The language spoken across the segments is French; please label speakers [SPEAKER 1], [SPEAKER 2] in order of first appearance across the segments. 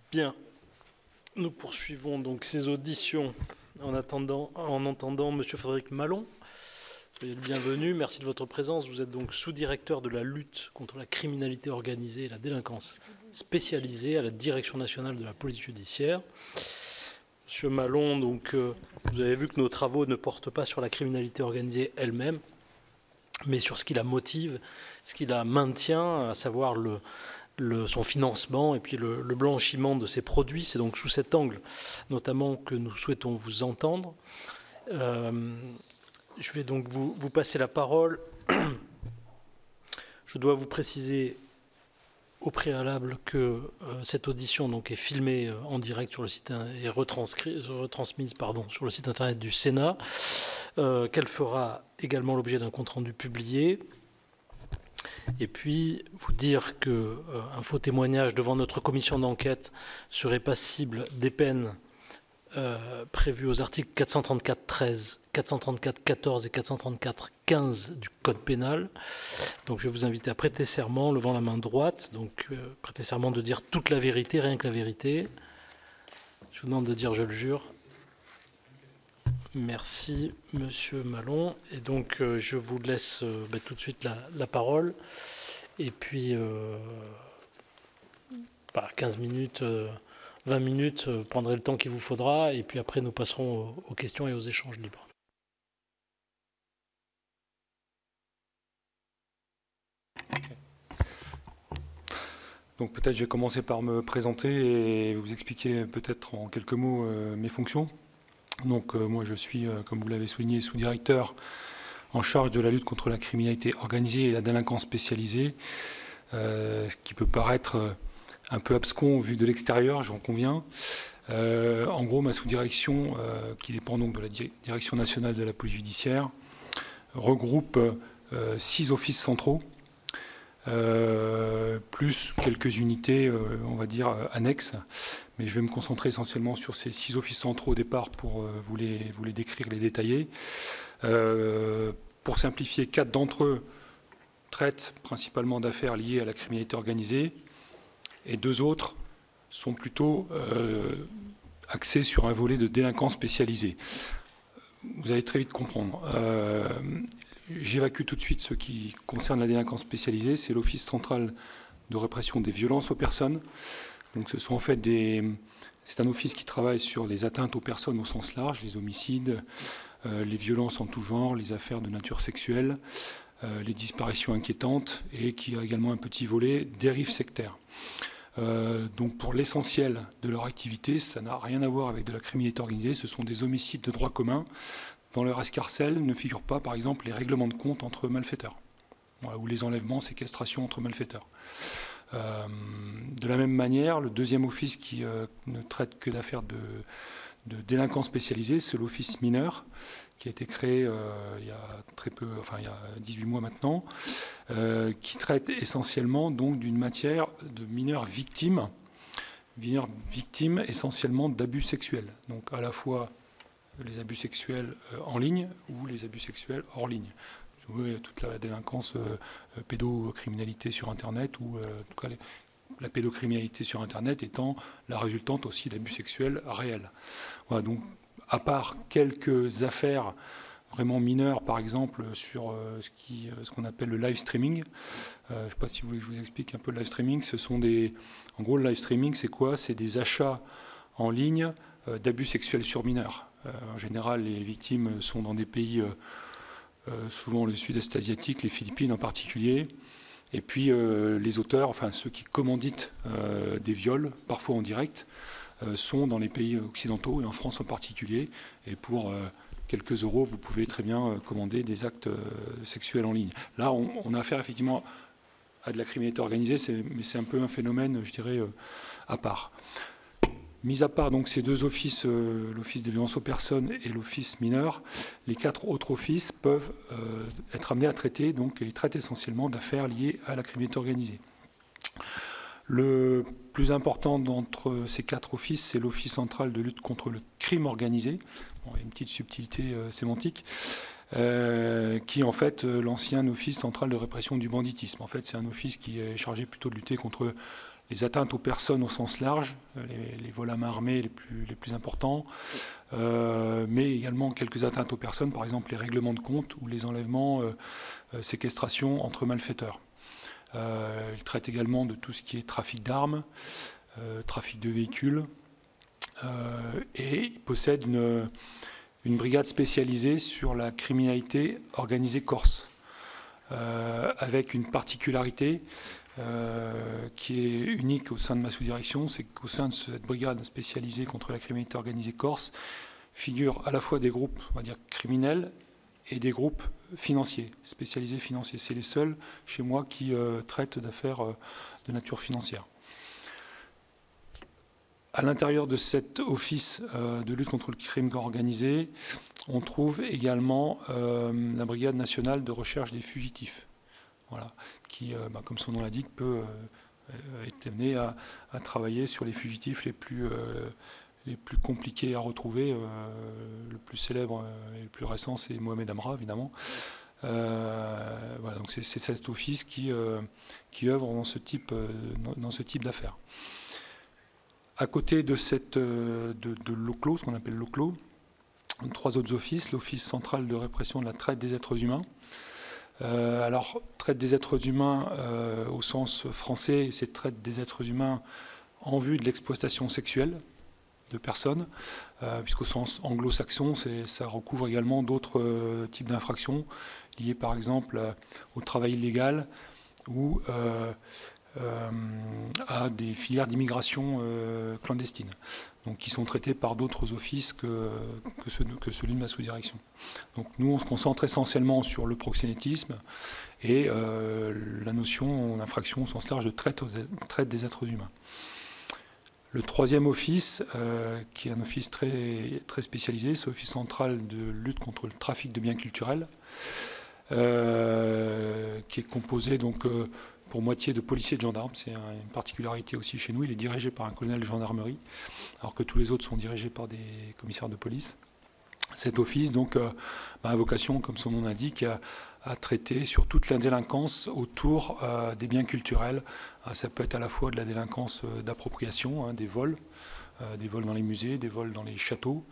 [SPEAKER 1] Bien, nous poursuivons donc ces auditions en entendant M. Frédéric Malon. Soyez le bienvenu, merci de votre présence. Vous êtes donc sous-directeur de la lutte contre la criminalité organisée et la délinquance spécialisée à la Direction nationale de la police judiciaire. Monsieur Malon, donc, vous avez vu que nos travaux ne portent pas sur la criminalité organisée elle-même, mais sur ce qui la motive, ce qui la maintient, à savoir son financement et puis le blanchiment de ses produits. C'est donc sous cet angle notamment que nous souhaitons vous entendre. Je vais donc vous passer la parole. Je dois vous préciser au préalable que cette audition donc, est filmée en direct sur le site et retransmise sur le site internet du Sénat, qu'elle fera également l'objet d'un compte-rendu publié. Et puis, vous dire qu'un faux témoignage devant notre commission d'enquête serait passible des peines prévues aux articles 434-13, 434-14 et 434-15 du Code pénal. Donc, je vais vous inviter à prêter serment, levant la main droite. Donc, prêter serment de dire toute la vérité, rien que la vérité. Je vous demande de dire « je le jure ». Merci, Monsieur Malon. Et donc, je vous laisse tout de suite la parole. Et puis, 15 minutes, 20 minutes, prendrez le temps qu'il vous faudra. Et puis après, nous passerons aux questions et aux échanges libres.
[SPEAKER 2] Okay. Donc peut-être je vais commencer par me présenter et vous expliquer peut-être en quelques mots mes fonctions. Donc moi je suis, comme vous l'avez souligné, sous-directeur en charge de la lutte contre la criminalité organisée et la délinquance spécialisée, ce qui peut paraître un peu abscon vu de l'extérieur, j'en conviens. En gros, ma sous-direction, qui dépend donc de la Direction nationale de la police judiciaire, regroupe 6 offices centraux, plus quelques unités, on va dire, annexes. Mais je vais me concentrer essentiellement sur ces 6 offices centraux au départ pour vous les décrire, les détailler. Pour simplifier, 4 d'entre eux traitent principalement d'affaires liées à la criminalité organisée et 2 autres sont plutôt axés sur un volet de délinquance spécialisée. Vous allez très vite comprendre. J'évacue tout de suite ce qui concerne la délinquance spécialisée. C'est l'Office central de répression des violences aux personnes. Donc ce sont en fait c'est un office qui travaille sur les atteintes aux personnes au sens large, les homicides, les violences en tout genre, les affaires de nature sexuelle, les disparitions inquiétantes et qui a également un petit volet dérives sectaires. Donc pour l'essentiel de leur activité, ça n'a rien à voir avec de la criminalité organisée, ce sont des homicides de droit commun. Dans leur escarcelle ne figurent pas par exemple les règlements de compte entre malfaiteurs ou les enlèvements, séquestrations entre malfaiteurs. De la même manière, le deuxième office qui ne traite que d'affaires de délinquance spécialisée, c'est l'office mineur, qui a été créé il y a très peu, enfin il y a 18 mois maintenant, qui traite essentiellement donc d'une matière de mineurs victimes essentiellement d'abus sexuels. Donc à la fois les abus sexuels en ligne ou les abus sexuels hors ligne. Toute la délinquance pédocriminalité sur Internet ou en tout cas la pédocriminalité sur Internet étant la résultante aussi d'abus sexuels réels. Voilà, donc à part quelques affaires vraiment mineures, par exemple sur ce qu'on appelle le live streaming. Je ne sais pas si vous voulez que je vous explique un peu le live streaming. En gros, le live streaming, c'est quoi? C'est des achats en ligne d'abus sexuels sur mineurs. En général, les victimes sont dans des pays souvent le sud-est asiatique, les Philippines en particulier. Et puis les auteurs, enfin ceux qui commanditent des viols, parfois en direct, sont dans les pays occidentaux et en France en particulier. Et pour quelques euros, vous pouvez très bien commander des actes sexuels en ligne. Là, on a affaire effectivement à de la criminalité organisée, mais c'est un peu un phénomène, je dirais, à part. Mis à part donc ces 2 offices, l'office des violences aux personnes et l'office mineur, les 4 autres offices peuvent être amenés à traiter, donc ils traitent essentiellement d'affaires liées à la criminalité organisée. Le plus important d'entre ces 4 offices, c'est l'Office central de lutte contre le crime organisé. Bon, il y a une petite subtilité sémantique. Qui est en fait l'ancien Office central de répression du banditisme. En fait, c'est un office qui est chargé plutôt de lutter contre les atteintes aux personnes au sens large, les vols à main armée les plus importants, mais également quelques atteintes aux personnes, par exemple les règlements de compte ou les enlèvements, séquestrations entre malfaiteurs. Il traite également de tout ce qui est trafic d'armes, trafic de véhicules, et il possède une brigade spécialisée sur la criminalité organisée corse, avec une particularité qui est unique au sein de ma sous-direction, c'est qu'au sein de cette brigade spécialisée contre la criminalité organisée corse figurent à la fois des groupes, on va dire, criminels et des groupes financiers, spécialisés financiers. C'est les seuls chez moi qui traitent d'affaires de nature financière. À l'intérieur de cet office de lutte contre le crime organisé, on trouve également la Brigade nationale de recherche des fugitifs, voilà, qui, comme son nom l'indique, peut être amené à travailler sur les fugitifs les plus compliqués à retrouver. Le plus célèbre et le plus récent, c'est Mohamed Amra, évidemment. Voilà, donc c'est cet office qui œuvre dans ce type d'affaires. À côté de l'OCLO, ce qu'on appelle l'OCLO, 3 autres offices, l'Office central de répression de la traite des êtres humains. Alors, traite des êtres humains au sens français, c'est traite des êtres humains en vue de l'exploitation sexuelle de personnes, puisqu'au sens anglo-saxon, ça recouvre également d'autres types d'infractions liées par exemple au travail illégal ou à des filières d'immigration clandestine, donc qui sont traités par d'autres offices que celui de ma sous-direction. Donc nous, on se concentre essentiellement sur le proxénétisme et la notion d'infraction au sens large de traite des êtres humains. Le 3e office, qui est un office très, très spécialisé, c'est l'Office central de lutte contre le trafic de biens culturels, qui est composé donc pour moitié de policiers et de gendarmes. C'est une particularité aussi chez nous. Il est dirigé par un colonel de gendarmerie, alors que tous les autres sont dirigés par des commissaires de police. Cet office donc, a vocation, comme son nom l'indique, à traiter sur toute la délinquance autour des biens culturels. Ça peut être à la fois de la délinquance d'appropriation, des vols dans les musées, des vols dans les châteaux.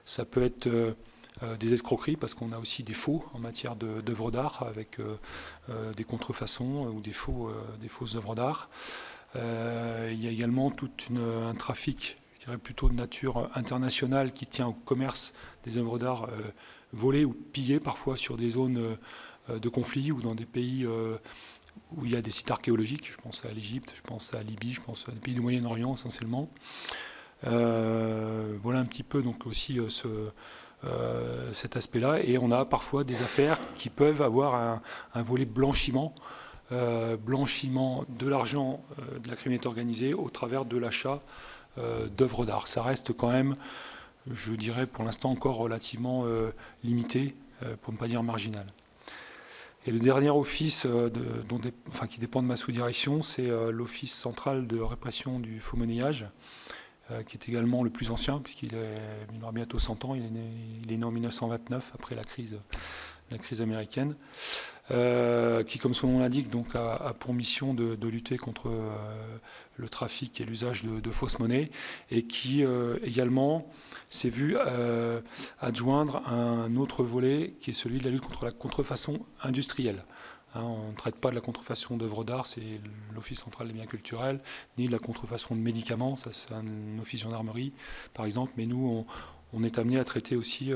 [SPEAKER 2] Ça peut être des escroqueries, parce qu'on a aussi des faux en matière d'œuvres d'art, avec des contrefaçons ou des fausses œuvres d'art. Il y a également tout un trafic, je dirais plutôt de nature internationale, qui tient au commerce des œuvres d'art volées ou pillées, parfois sur des zones de conflit ou dans des pays où il y a des sites archéologiques. Je pense à l'Égypte, je pense à la Libye, je pense à des pays du Moyen-Orient essentiellement. Voilà un petit peu donc aussi cet aspect-là. Et on a parfois des affaires qui peuvent avoir un volet blanchiment, blanchiment de l'argent de la criminalité organisée au travers de l'achat d'œuvres d'art. Ça reste quand même, je dirais pour l'instant encore relativement limité, pour ne pas dire marginal. Et le dernier office qui dépend de ma sous-direction, c'est l'Office central de répression du faux monnayage, qui est également le plus ancien, puisqu'il aura bientôt 100 ans. Il est né en 1929, après la crise américaine, qui, comme son nom l'indique, donc a pour mission de lutter contre le trafic et l'usage de fausses monnaies, et qui également s'est vu adjoindre un autre volet, qui est celui de la lutte contre la contrefaçon industrielle. On ne traite pas de la contrefaçon d'œuvres d'art, c'est l'Office central des biens culturels, ni de la contrefaçon de médicaments, ça c'est un office gendarmerie par exemple, mais nous on est amené à traiter aussi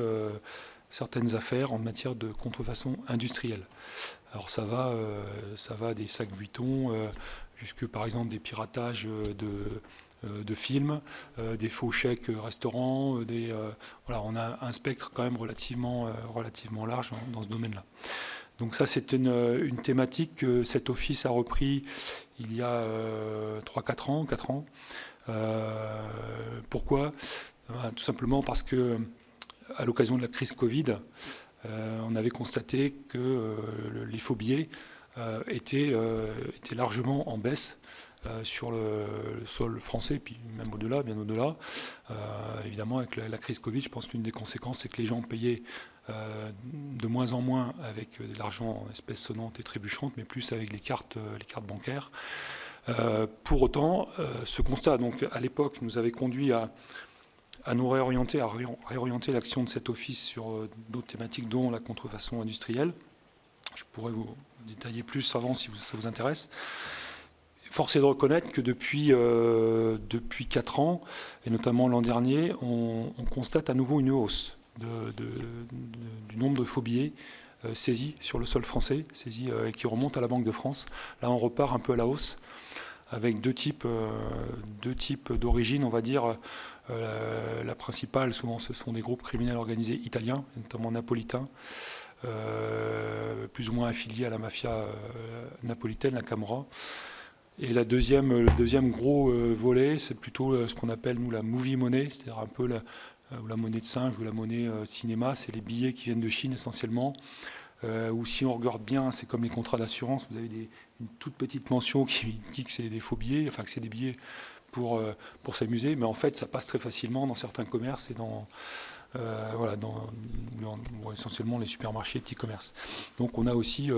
[SPEAKER 2] certaines affaires en matière de contrefaçon industrielle. Alors ça va des sacs Vuitton jusque par exemple des piratages de films, des faux chèques restaurants, voilà, on a un spectre quand même relativement large dans ce domaine-là. Donc ça, c'est une thématique que cet office a repris il y a 4 ans. Pourquoi ? Tout simplement parce que, à l'occasion de la crise Covid, on avait constaté que les faux billets étaient largement en baisse sur le sol français, puis même au-delà, bien au-delà. Évidemment, avec la crise Covid, je pense qu'une des conséquences, c'est que les gens payaient de moins en moins avec de l'argent en espèces sonnantes et trébuchantes, mais plus avec les cartes bancaires. Pour autant, ce constat, donc, à l'époque, nous avait conduit à nous réorienter, réorienter l'action de cet office sur d'autres thématiques, dont la contrefaçon industrielle. Je pourrais vous détailler plus avant si ça vous intéresse. Force est de reconnaître que depuis 4 ans, et notamment l'an dernier, on constate à nouveau une hausse du nombre de faux billets saisis sur le sol français, saisis qui remontent à la Banque de France. Là, on repart un peu à la hausse, avec deux types d'origine, on va dire. La principale, souvent, ce sont des groupes criminels organisés italiens, notamment napolitains, plus ou moins affiliés à la mafia napolitaine, la Camorra. Et le deuxième gros volet, c'est plutôt ce qu'on appelle, nous, la movie money, c'est-à-dire un peu la monnaie de singe ou la monnaie cinéma. C'est les billets qui viennent de Chine essentiellement. Ou si on regarde bien, c'est comme les contrats d'assurance, vous avez une toute petite mention qui dit que c'est des faux billets, enfin que c'est des billets pour s'amuser, mais en fait ça passe très facilement dans certains commerces et dans essentiellement les supermarchés et petits commerces. Donc on a aussi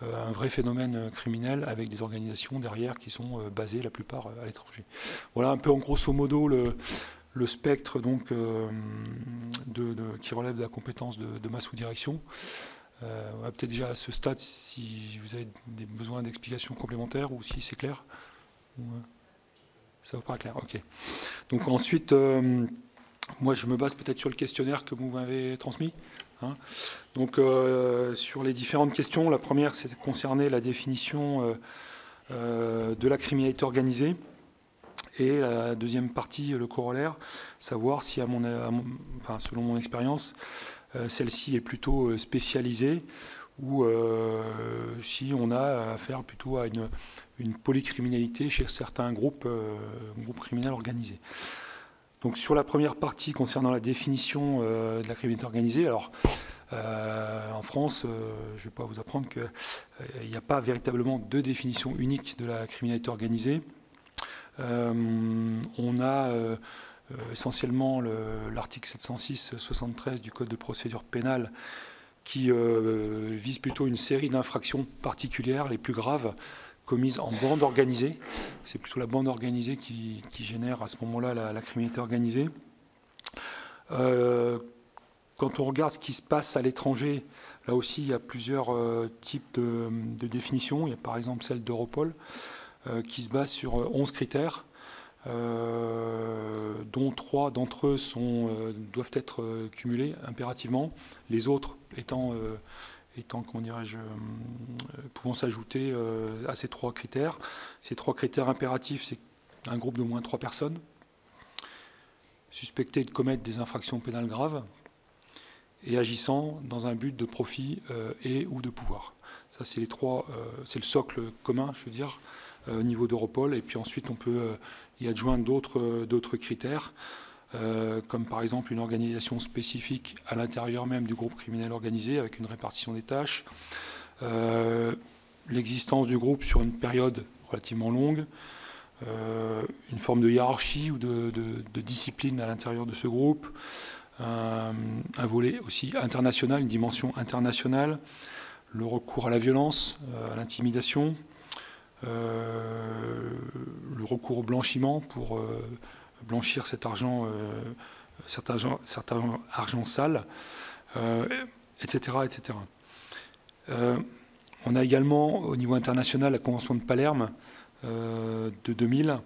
[SPEAKER 2] un vrai phénomène criminel avec des organisations derrière qui sont basées la plupart à l'étranger. Voilà un peu en grosso modo le spectre donc, qui relève de la compétence de ma sous-direction. Peut-être déjà à ce stade si vous avez des besoins d'explications complémentaires ou si c'est clair. Ça vous paraît clair, ok. Donc ensuite, moi je me base peut-être sur le questionnaire que vous m'avez transmis. Donc sur les différentes questions, la première c'est concerner la définition de la criminalité organisée. Et la deuxième partie, le corollaire, savoir si, selon mon expérience, celle-ci est plutôt spécialisée ou si on a affaire plutôt à une polycriminalité chez certains groupes criminels organisés. Donc sur la première partie concernant la définition de la criminalité organisée, alors en France, je ne vais pas vous apprendre qu'il n'y a pas véritablement de définition unique de la criminalité organisée. On a essentiellement l'article 706-73 du Code de procédure pénale qui vise plutôt une série d'infractions particulières, les plus graves, commises en bande organisée. C'est plutôt la bande organisée qui génère à ce moment-là la criminalité organisée. Quand on regarde ce qui se passe à l'étranger, là aussi il y a plusieurs types de définitions. Il y a par exemple celle d'Europol, qui se base sur 11 critères, dont 3 d'entre eux doivent être cumulés impérativement, les autres étant comment dirais-je, pouvant s'ajouter à ces 3 critères. Ces 3 critères impératifs, c'est un groupe d'au moins 3 personnes, suspectés de commettre des infractions pénales graves, et agissant dans un but de profit et ou de pouvoir. Ça, c'est les 3, c'est le socle commun, je veux dire, au niveau d'Europol, et puis ensuite on peut y adjoindre d'autres critères, comme par exemple une organisation spécifique à l'intérieur même du groupe criminel organisé, avec une répartition des tâches, l'existence du groupe sur une période relativement longue, une forme de hiérarchie ou de discipline à l'intérieur de ce groupe, un volet aussi international, une dimension internationale, le recours à la violence, à l'intimidation, le recours au blanchiment pour blanchir cet argent, certain argent sale, etc. etc. On a également au niveau international la Convention de Palerme de 2000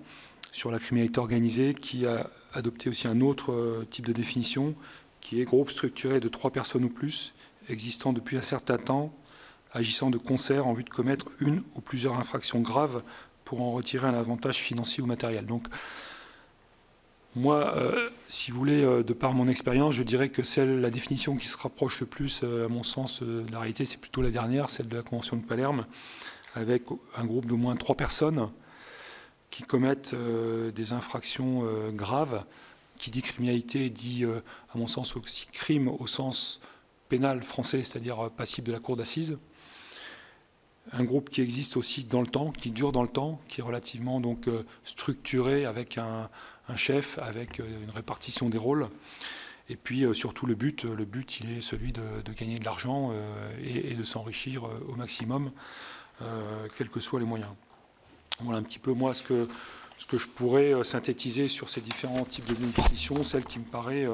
[SPEAKER 2] sur la criminalité organisée qui a adopté aussi un autre type de définition qui est groupe structuré de 3 personnes ou plus existant depuis un certain temps, agissant de concert en vue de commettre une ou plusieurs infractions graves pour en retirer un avantage financier ou matériel. Donc, moi, si vous voulez, de par mon expérience, je dirais que la définition qui se rapproche le plus, à mon sens, de la réalité, c'est plutôt la dernière, celle de la Convention de Palerme, avec un groupe d'au moins 3 personnes qui commettent des infractions graves. Qui dit criminalité dit, à mon sens, aussi crime au sens pénal français, c'est-à-dire passible de la cour d'assises. Un groupe qui existe aussi dans le temps, qui dure dans le temps, qui est relativement donc structuré avec un chef, avec une répartition des rôles. Et puis surtout le but il est celui de gagner de l'argent et de s'enrichir au maximum, quels que soient les moyens. Voilà un petit peu moi ce que je pourrais synthétiser sur ces différents types de définitions, celle qui me paraît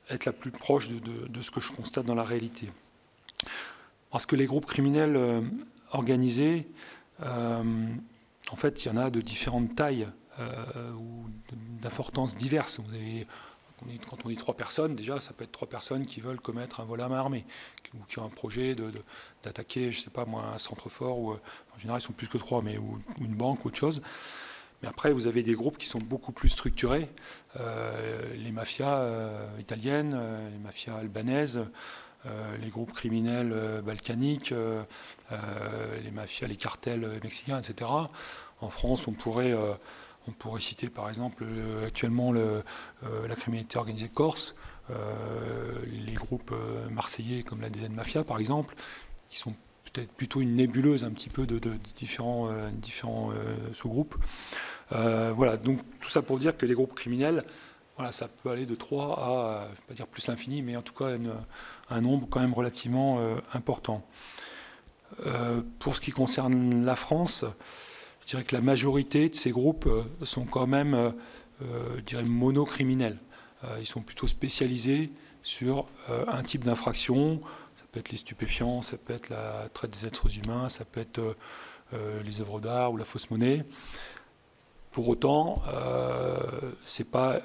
[SPEAKER 2] être la plus proche de ce que je constate dans la réalité. Parce que les groupes criminels organisés, en fait, il y en a de différentes tailles ou d'importances diverses. Quand on dit 3 personnes, déjà, ça peut être 3 personnes qui veulent commettre un vol à main armée ou qui ont un projet d'attaquer, je ne sais pas moi, un centre fort, ou en général, ils sont plus que 3, mais ou une banque ou autre chose. Mais après, vous avez des groupes qui sont beaucoup plus structurés. Les mafias italiennes, les mafias albanaises, les groupes criminels balkaniques, les mafias, les cartels mexicains, etc. En France, on pourrait citer par exemple actuellement la criminalité organisée corse, les groupes marseillais comme la DZ Mafia par exemple, qui sont peut-être plutôt une nébuleuse un petit peu de différents sous-groupes. Voilà, donc tout ça pour dire que les groupes criminels, voilà, ça peut aller de 3 à, je ne vais pas dire plus l'infini, mais en tout cas un nombre quand même relativement important. Pour ce qui concerne la France, je dirais que la majorité de ces groupes sont quand même, je dirais, monocriminels. Ils sont plutôt spécialisés sur un type d'infraction. Ça peut être les stupéfiants, ça peut être la traite des êtres humains, ça peut être les œuvres d'art ou la fausse monnaie. Pour autant, c'est pas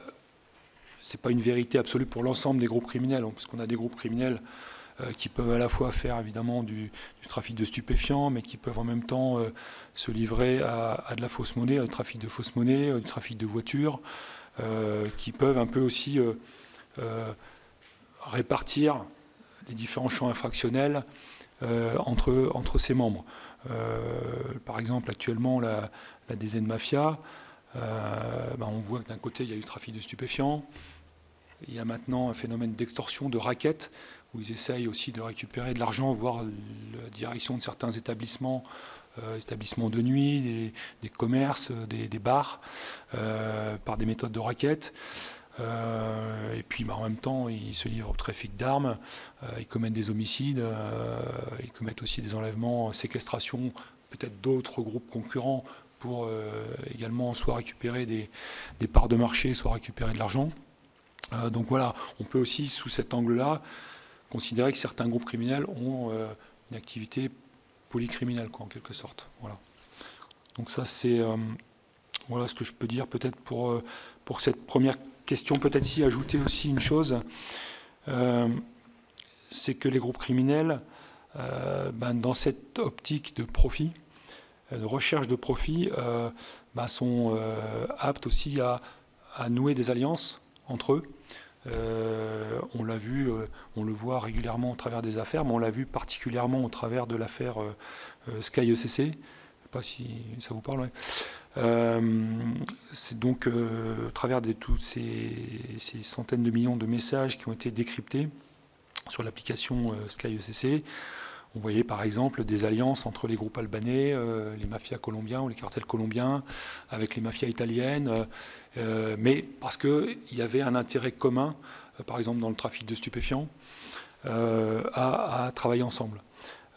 [SPEAKER 2] une vérité absolue pour l'ensemble des groupes criminels, parce qu'on a des groupes criminels qui peuvent à la fois faire évidemment du trafic de stupéfiants, mais qui peuvent en même temps se livrer à de la fausse monnaie, du trafic de fausse monnaie, du trafic de voitures, qui peuvent un peu aussi répartir les différents champs infractionnels entre ses membres. Par exemple, actuellement, la DZ Mafia, on voit que d'un côté, il y a eu le trafic de stupéfiants. Il y a maintenant un phénomène d'extorsion, de raquettes, où ils essayent aussi de récupérer de l'argent, voire la direction de certains établissements de nuit, des commerces, des bars, par des méthodes de raquettes. Et puis en même temps, ils se livrent au trafic d'armes, ils commettent des homicides, ils commettent aussi des enlèvements, séquestrations, peut-être d'autres groupes concurrents pour également soit récupérer des parts de marché, soit récupérer de l'argent. Donc voilà, on peut aussi, sous cet angle-là, considérer que certains groupes criminels ont une activité polycriminelle, en quelque sorte. Voilà. Donc ça, c'est voilà ce que je peux dire peut-être pour cette première question. Peut-être si ajouter aussi une chose, c'est que les groupes criminels, dans cette optique de profit, de recherche de profit, sont aptes aussi à nouer des alliances entre eux. On l'a vu, on le voit régulièrement au travers des affaires, mais on l'a vu particulièrement au travers de l'affaire Sky ECC. Je ne sais pas si ça vous parle. Ouais. C'est donc au travers de tous ces centaines de millions de messages qui ont été décryptés sur l'application Sky ECC. On voyait par exemple des alliances entre les groupes albanais, les mafias colombiens ou les cartels colombiens, avec les mafias italiennes, mais parce qu'il y avait un intérêt commun, par exemple dans le trafic de stupéfiants, à travailler ensemble.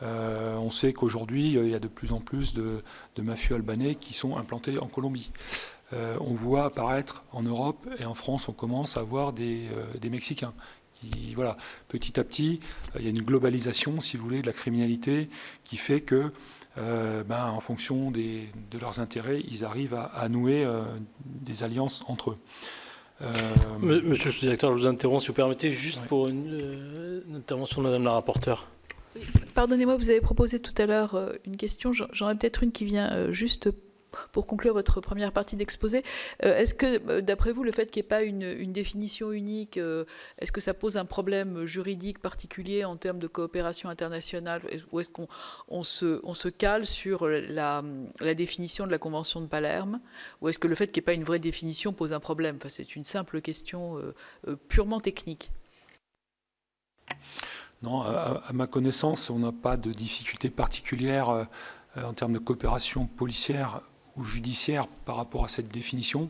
[SPEAKER 2] On sait qu'aujourd'hui, il y a de plus en plus de mafieux albanais qui sont implantés en Colombie. On voit apparaître en Europe et en France, on commence à voir des Mexicains. Voilà, petit à petit, il y a une globalisation, si vous voulez, de la criminalité qui fait que, en fonction de leurs intérêts, ils arrivent à nouer des alliances entre eux.
[SPEAKER 1] Monsieur le directeur, je vous interromps, si vous permettez, juste pour une intervention de Madame la rapporteure.
[SPEAKER 3] Pardonnez-moi, vous avez proposé tout à l'heure une question. J'en ai peut-être une qui vient juste pour conclure votre première partie d'exposé. Est-ce que, d'après vous, le fait qu'il n'y ait pas une définition unique, est-ce que ça pose un problème juridique particulier en termes de coopération internationale, ou est-ce qu'on se cale sur la définition de la Convention de Palerme, ou est-ce que le fait qu'il n'y ait pas une vraie définition pose un problème? Enfin, c'est une simple question purement technique.
[SPEAKER 2] Non, à ma connaissance, on n'a pas de difficulté particulière en termes de coopération policière ou judiciaire par rapport à cette définition.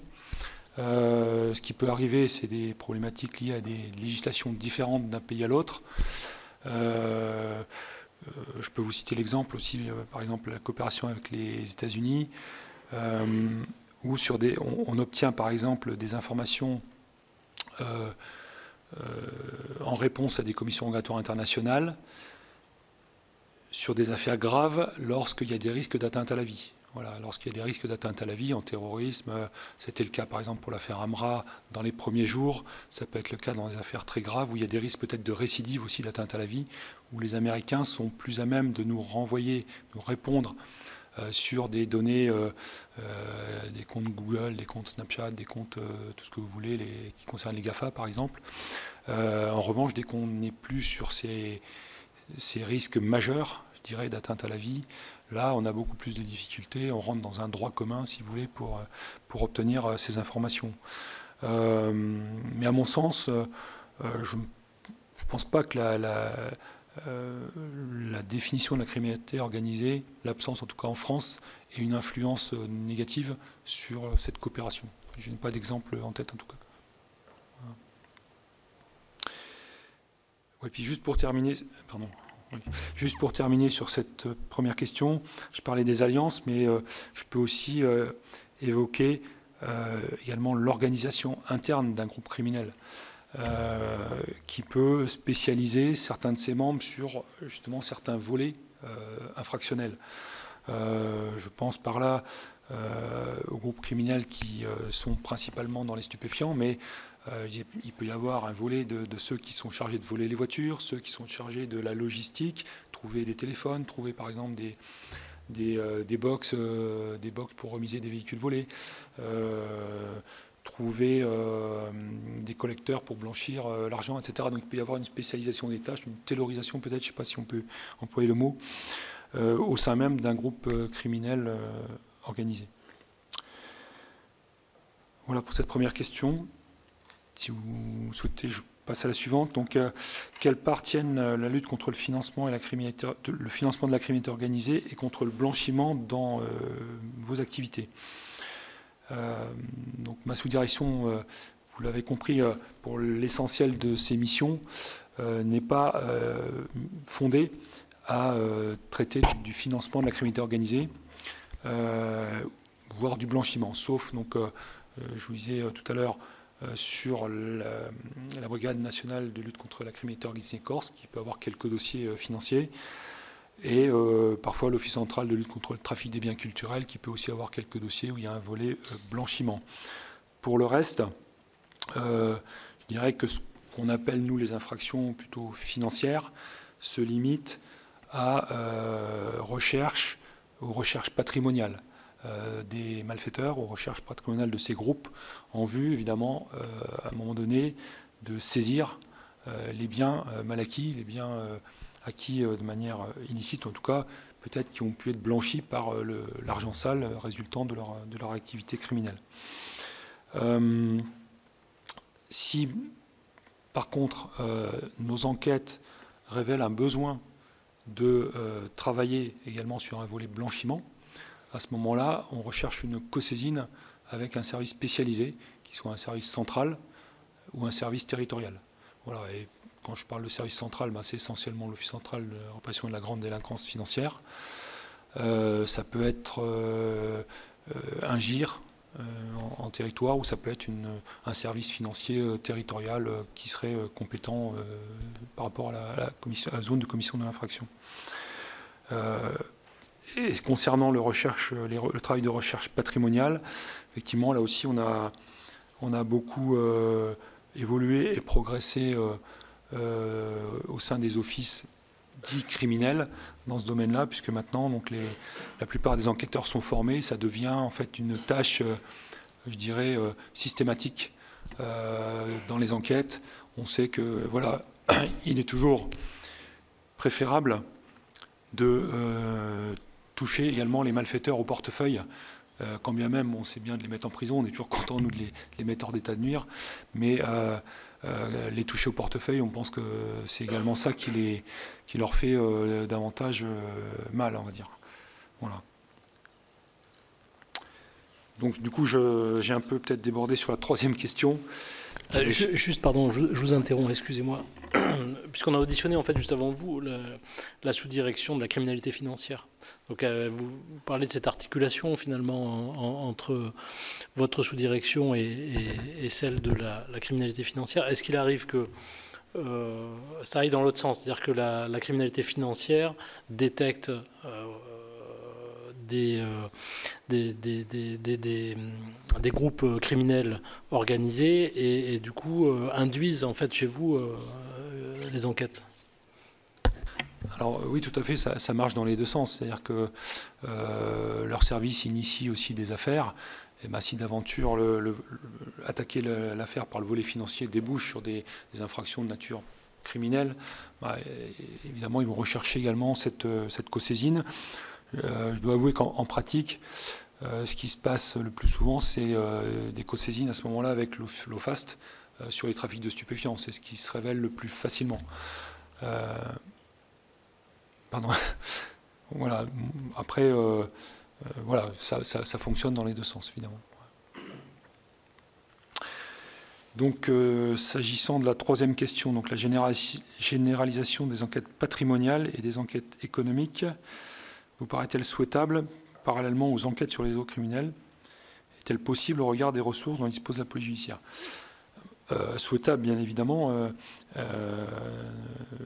[SPEAKER 2] Ce qui peut arriver, c'est des problématiques liées à des législations différentes d'un pays à l'autre. je peux vous citer l'exemple aussi, par exemple la coopération avec les États-Unis, où on obtient par exemple des informations en réponse à des commissions rogatoires internationales sur des affaires graves lorsqu'il y a des risques d'atteinte à la vie. Voilà, lorsqu'il y a des risques d'atteinte à la vie en terrorisme, c'était le cas par exemple pour l'affaire Amra dans les premiers jours, ça peut être le cas dans des affaires très graves où il y a des risques peut-être de récidive aussi d'atteinte à la vie, où les Américains sont plus à même de nous renvoyer, nous répondre sur des données, des comptes Google, des comptes Snapchat, des comptes tout ce que vous voulez, qui concernent les GAFA par exemple. En revanche, dès qu'on n'est plus sur ces risques majeurs, je dirais, d'atteinte à la vie, là, on a beaucoup plus de difficultés. On rentre dans un droit commun, si vous voulez, pour obtenir ces informations. Mais à mon sens, je ne pense pas que la définition de la criminalité organisée, l'absence en tout cas en France, ait une influence négative sur cette coopération. Je n'ai pas d'exemple en tête en tout cas. Voilà. Ouais, puis juste pour terminer, juste pour terminer sur cette première question, je parlais des alliances, mais je peux aussi évoquer également l'organisation interne d'un groupe criminel qui peut spécialiser certains de ses membres sur justement certains volets infractionnels. Je pense par là aux groupes criminels qui sont principalement dans les stupéfiants, mais il peut y avoir un volet de ceux qui sont chargés de voler les voitures, ceux qui sont chargés de la logistique, trouver des téléphones, trouver par exemple des box pour remiser des véhicules volés, trouver des collecteurs pour blanchir l'argent, etc. Donc il peut y avoir une spécialisation des tâches, une taylorisation peut-être, je ne sais pas si on peut employer le mot, au sein même d'un groupe criminel organisé. Voilà pour cette première question. Si vous souhaitez, je passe à la suivante. Donc, quelle part tiennent la lutte contre le financement et le financement de la criminalité organisée et contre le blanchiment dans vos activités? Donc, ma sous-direction, vous l'avez compris, pour l'essentiel de ces missions, n'est pas fondée à traiter du financement de la criminalité organisée, voire du blanchiment, sauf, donc, je vous disais tout à l'heure, sur la Brigade nationale de lutte contre la criminalité organisée Corse, qui peut avoir quelques dossiers financiers, et parfois l'Office central de lutte contre le trafic des biens culturels, qui peut aussi avoir quelques dossiers où il y a un volet blanchiment. Pour le reste, je dirais que ce qu'on appelle, nous, les infractions plutôt financières, se limite à aux recherches patrimoniales des malfaiteurs, aux recherches patrimoniales de ces groupes, en vue, évidemment, à un moment donné, de saisir les biens mal acquis, les biens acquis de manière illicite, en tout cas, peut-être qui ont pu être blanchis par l'argent sale résultant de leur activité criminelle. Si, par contre, nos enquêtes révèlent un besoin de travailler également sur un volet blanchiment, à ce moment-là, on recherche une cosaisine avec un service spécialisé, qui soit un service central ou un service territorial. Voilà, et quand je parle de service central, c'est essentiellement l'Office central de la répression de la grande délinquance financière. Ça peut être un GIR en territoire, ou ça peut être un service financier territorial qui serait compétent par rapport à la zone de commission de l'infraction. Et concernant le travail de recherche patrimoniale, effectivement, là aussi, on a beaucoup évolué et progressé au sein des offices dits criminels dans ce domaine-là, puisque maintenant, donc, la plupart des enquêteurs sont formés. Ça devient en fait une tâche, je dirais, systématique dans les enquêtes. On sait que, voilà, il est toujours préférable de toucher également les malfaiteurs au portefeuille, quand bien même on sait bien de les mettre en prison, on est toujours content, nous, de les mettre hors d'état de nuire, mais les toucher au portefeuille, on pense que c'est également ça qui leur fait davantage mal, on va dire. Voilà. Donc du coup, j'ai un peu peut-être débordé sur la troisième question.
[SPEAKER 1] Juste, pardon, je vous interromps, excusez-moi. puisqu'on a auditionné en fait juste avant vous la sous-direction de la criminalité financière. Donc vous parlez de cette articulation finalement entre votre sous-direction et celle de la criminalité financière. Est-ce qu'il arrive que ça aille dans l'autre sens, c'est-à-dire que la criminalité financière détecte des groupes criminels organisés et du coup induisent en fait chez vous les enquêtes?
[SPEAKER 2] Alors oui, tout à fait, ça marche dans les deux sens. C'est-à-dire que leur service initie aussi des affaires. Et ben, si d'aventure attaquer l'affaire par le volet financier débouche sur des infractions de nature criminelle, bah, évidemment, ils vont rechercher également cette cosaisine. Je dois avouer qu'en pratique, ce qui se passe le plus souvent, c'est des cosaisines à ce moment-là avec l'OFAST sur les trafics de stupéfiants. C'est ce qui se révèle le plus facilement. Pardon. Voilà. Après, voilà, ça fonctionne dans les deux sens, évidemment. Donc, s'agissant de la troisième question, donc la généralisation des enquêtes patrimoniales et des enquêtes économiques, vous paraît-elle souhaitable parallèlement aux enquêtes sur les réseaux criminels? Est-elle possible au regard des ressources dont dispose la police judiciaire? Souhaitable, bien évidemment.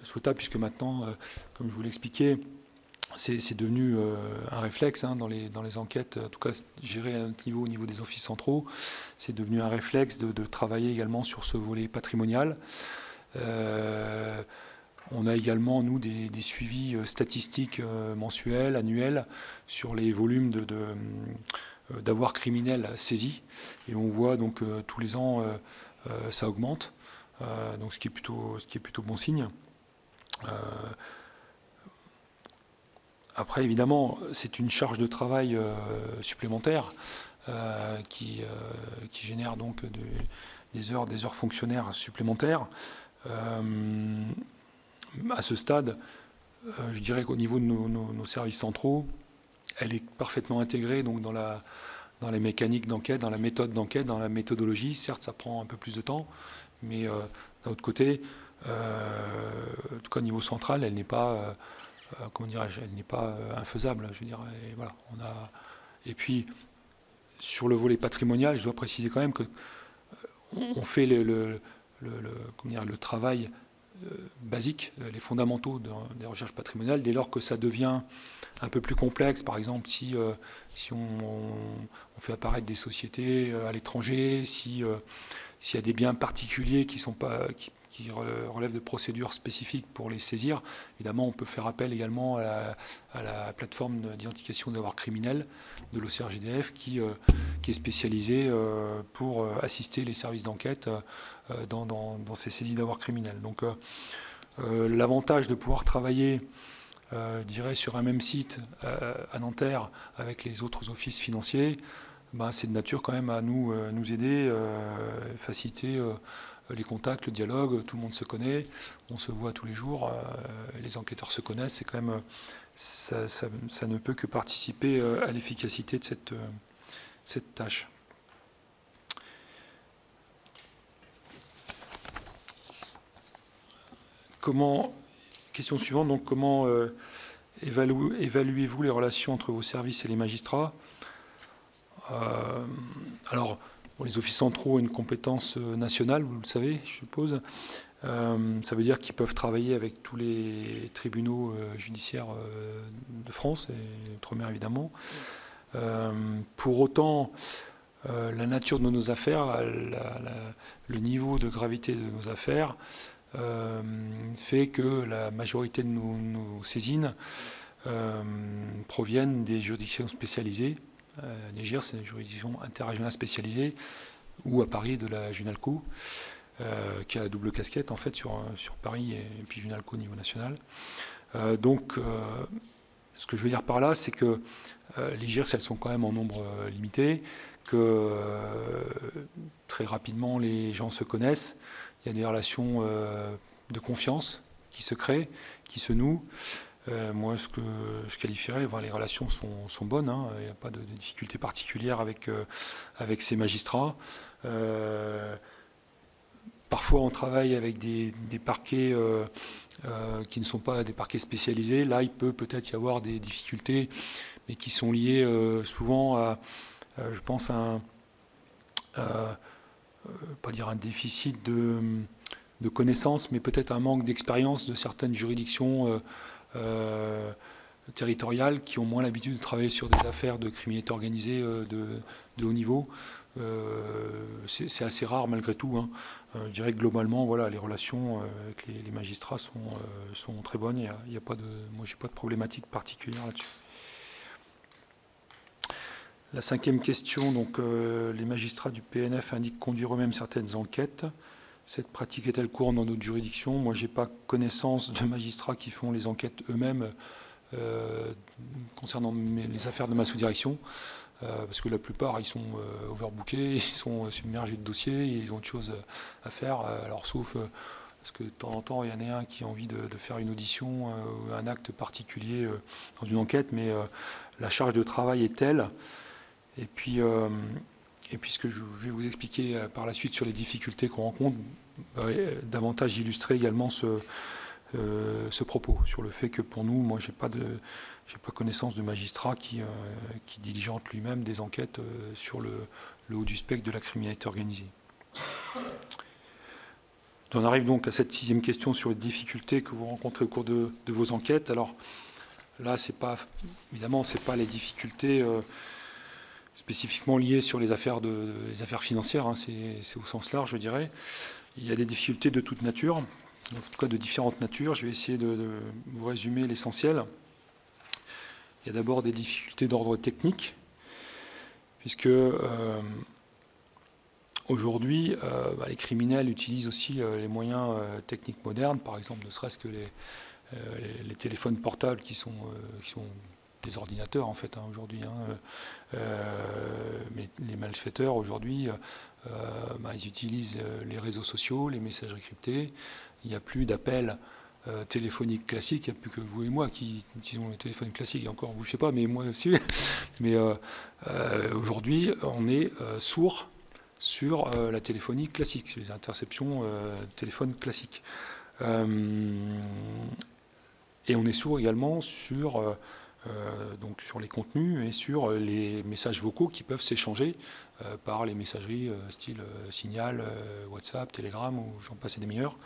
[SPEAKER 2] Souhaitable, puisque maintenant, comme je vous l'expliquais, c'est devenu un réflexe dans les enquêtes, en tout cas géré à notre niveau, au niveau des offices centraux. C'est devenu un réflexe de travailler également sur ce volet patrimonial. On a également, nous, des suivis statistiques mensuels, annuels, sur les volumes d'avoirs criminels saisis. Et on voit donc tous les ans, ça augmente, donc ce qui est plutôt bon signe. Après, évidemment, c'est une charge de travail supplémentaire qui génère donc des heures fonctionnaires supplémentaires. À ce stade, je dirais qu'au niveau de nos services centraux, elle est parfaitement intégrée donc dans les mécaniques d'enquête, dans la méthode d'enquête, dans la méthodologie. Certes, ça prend un peu plus de temps, mais d'un autre côté, en tout cas au niveau central, elle n'est pas, comment dirais-je, elle n'est pas infaisable. Je veux dire, et voilà, et puis sur le volet patrimonial, je dois préciser quand même que on fait le travail basiques, les fondamentaux des recherches patrimoniales, dès lors que ça devient un peu plus complexe. Par exemple, si on fait apparaître des sociétés à l'étranger, s'il y a des biens particuliers qui relèvent de procédures spécifiques pour les saisir, évidemment, on peut faire appel également à la plateforme d'identification des avoirs criminels de l'OCRGDF qui est spécialisée pour assister les services d'enquête dans ces saisies d'avoirs criminels. Donc, l'avantage de pouvoir travailler, je dirais, sur un même site à Nanterre avec les autres offices financiers, c'est de nature quand même à nous aider, faciliter les contacts, le dialogue. Tout le monde se connaît, on se voit tous les jours, les enquêteurs se connaissent. C'est quand même, ça ne peut que participer à l'efficacité de cette tâche. Question suivante, donc comment évaluez-vous les relations entre vos services et les magistrats? Alors, les offices centraux ont une compétence nationale, vous le savez, je suppose. Ça veut dire qu'ils peuvent travailler avec tous les tribunaux judiciaires de France et d'outre-mer, évidemment. Pour autant, la nature de nos affaires, le niveau de gravité de nos affaires fait que la majorité de nos saisines proviennent des juridictions spécialisées. Négir, c'est une juridiction interrégionale spécialisée, ou à Paris de la Junalco, qui a la double casquette en fait sur Paris et puis Junalco au niveau national. Donc, ce que je veux dire par là, c'est que les GIRS, elles sont quand même en nombre limité, que très rapidement les gens se connaissent, il y a des relations de confiance qui se créent, qui se nouent. Moi, ce que je qualifierais, les relations sont bonnes, il n'y a pas de difficulté particulière avec ces magistrats. Parfois, on travaille avec des parquets qui ne sont pas des parquets spécialisés. Là, il peut peut-être y avoir des difficultés, mais qui sont liées souvent à, je pense, pas dire un déficit de connaissances, mais peut-être un manque d'expérience de certaines juridictions territoriales qui ont moins l'habitude de travailler sur des affaires de criminalité organisée de haut niveau. C'est assez rare malgré tout. Hein. Je dirais que globalement, voilà, les relations avec les magistrats sont très bonnes. Il y a pas de, moi, j'ai pas de problématique particulière là-dessus. La 5e question, donc les magistrats du PNF indiquent conduire eux-mêmes certaines enquêtes. Cette pratique est-elle courante dans d'autres juridictions? Moi, j'ai pas connaissance de magistrats qui font les enquêtes eux-mêmes concernant les affaires de ma sous-direction. Parce que la plupart, ils sont overbookés, ils sont submergés de dossiers, ils ont autre chose à faire. Alors, sauf parce que de temps en temps, il y en a un qui a envie de faire une audition ou un acte particulier dans une enquête, mais la charge de travail est telle. Et puis ce que je vais vous expliquer par la suite sur les difficultés qu'on rencontre, davantage illustrer également ce propos, sur le fait que pour nous, moi, j'ai pas connaissance de magistrat qui diligente lui-même des enquêtes sur le haut du spectre de la criminalité organisée. J'en arrive donc à cette 6e question sur les difficultés que vous rencontrez au cours de vos enquêtes. Alors là, évidemment, c'est pas les difficultés spécifiquement liées sur les affaires financières, hein, c'est au sens large, je dirais. Il y a des difficultés de toute nature, en tout cas de différentes natures. Je vais essayer de vous résumer l'essentiel. Il y a d'abord des difficultés d'ordre technique, puisque aujourd'hui, les criminels utilisent aussi les moyens techniques modernes, par exemple, ne serait-ce que les téléphones portables qui sont des ordinateurs en fait aujourd'hui. Hein. Mais les malfaiteurs aujourd'hui, ils utilisent les réseaux sociaux, les messageries cryptées. Il n'y a plus d'appels téléphoniques classiques. Il n'y a plus que vous et moi qui utilisons les téléphones classiques. Et encore, vous, je ne sais pas, mais moi aussi. Mais aujourd'hui, on est sourd sur la téléphonie classique, sur les interceptions téléphones classiques. Et on est sourd également sur les contenus et sur les messages vocaux qui peuvent s'échanger par les messageries style Signal, WhatsApp, Telegram, ou j'en passe des meilleurs.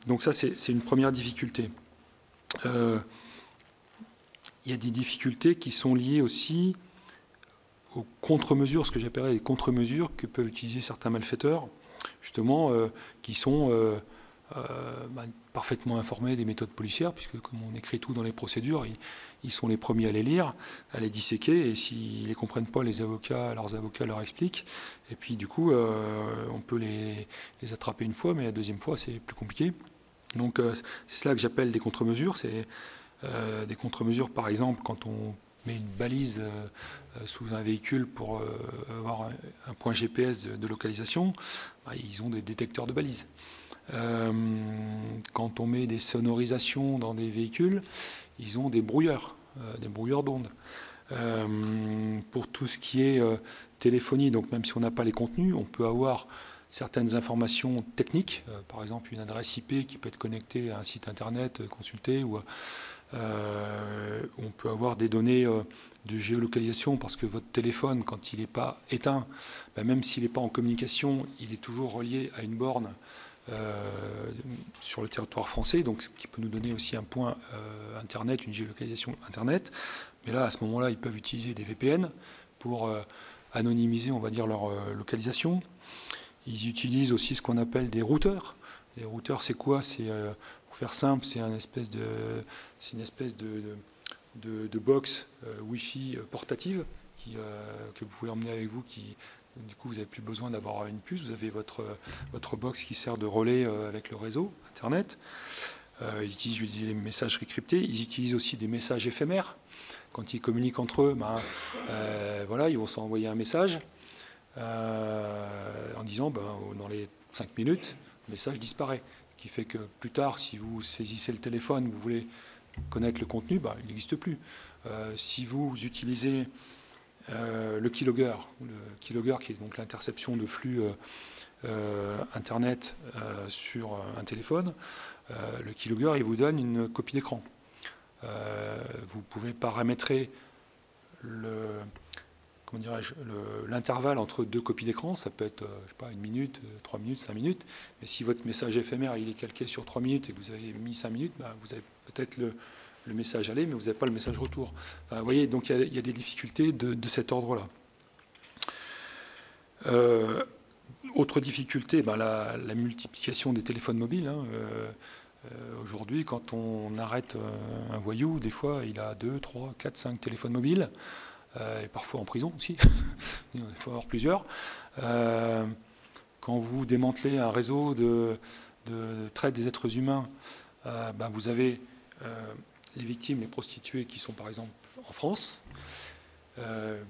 [SPEAKER 2] Donc ça, c'est une première difficulté. Il y a des difficultés qui sont liées aussi aux contre-mesures, ce que j'appellerais les contre-mesures que peuvent utiliser certains malfaiteurs, justement, qui sont parfaitement informés des méthodes policières, puisque comme on écrit tout dans les procédures, ils sont les premiers à les lire, à les disséquer, et s'ils ne les comprennent pas, leurs avocats leur expliquent. Et puis du coup, on peut les attraper une fois, mais la deuxième fois, c'est plus compliqué. Donc c'est cela que j'appelle des contre-mesures. C'est des contre-mesures, par exemple, quand on met une balise sous un véhicule pour avoir un point GPS de localisation, ils ont des détecteurs de balises. Quand on met des sonorisations dans des véhicules, ils ont des brouilleurs d'ondes. Pour tout ce qui est téléphonie, donc même si on n'a pas les contenus, on peut avoir certaines informations techniques, par exemple une adresse IP qui peut être connectée à un site internet consulté, ou on peut avoir des données de géolocalisation, parce que votre téléphone, quand il n'est pas éteint, même s'il n'est pas en communication, il est toujours relié à une borne sur le territoire français, donc ce qui peut nous donner aussi un point Internet, une géolocalisation Internet. Mais là, à ce moment-là, ils peuvent utiliser des VPN pour anonymiser, on va dire, leur localisation. Ils utilisent aussi ce qu'on appelle des routeurs. Les routeurs, c'est quoi? C'est, pour faire simple, c'est une espèce de box Wi-Fi portative que vous pouvez emmener avec vous, du coup, vous n'avez plus besoin d'avoir une puce, vous avez votre box qui sert de relais avec le réseau Internet. Ils utilisent les messageries cryptées, ils utilisent aussi des messages éphémères. Quand ils communiquent entre eux, ils vont s'envoyer un message en disant dans les 5 minutes, le message disparaît. Ce qui fait que plus tard, si vous saisissez le téléphone, vous voulez connaître le contenu, il n'existe plus. Si vous utilisez le keylogger, qui est donc l'interception de flux Internet sur un téléphone. Le keylogger, il vous donne une copie d'écran. Vous pouvez paramétrer l'intervalle entre deux copies d'écran. Ça peut être, je sais pas, 1 minute, 3 minutes, 5 minutes. Mais si votre message éphémère il est calqué sur 3 minutes et que vous avez mis 5 minutes, vous avez peut-être le message aller, mais vous n'avez pas le message retour. Enfin, vous voyez, donc il y a des difficultés de cet ordre-là. Autre difficulté, la multiplication des téléphones mobiles. Aujourd'hui, quand on arrête un voyou, des fois, il a 2, 3, 4, 5 téléphones mobiles, et parfois en prison aussi. Il faut avoir plusieurs. Quand vous démantelez un réseau de traite des êtres humains, vous avez les victimes, les prostituées qui sont par exemple en France.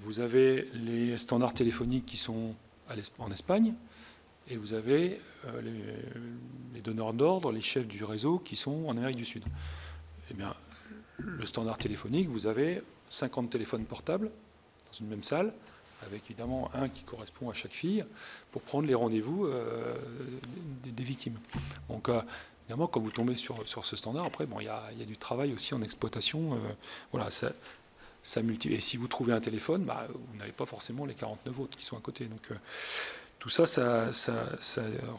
[SPEAKER 2] Vous avez les standards téléphoniques qui sont en Espagne. Et vous avez les donneurs d'ordre, les chefs du réseau qui sont en Amérique du Sud. Eh bien, le standard téléphonique, vous avez 50 téléphones portables dans une même salle, avec évidemment un qui correspond à chaque fille, pour prendre les rendez-vous des victimes. Donc, évidemment, quand vous tombez sur ce standard, après, il y a du travail aussi en exploitation. Voilà, ça multiplie. Et si vous trouvez un téléphone, vous n'avez pas forcément les 49 autres qui sont à côté. Donc, tout ça, ça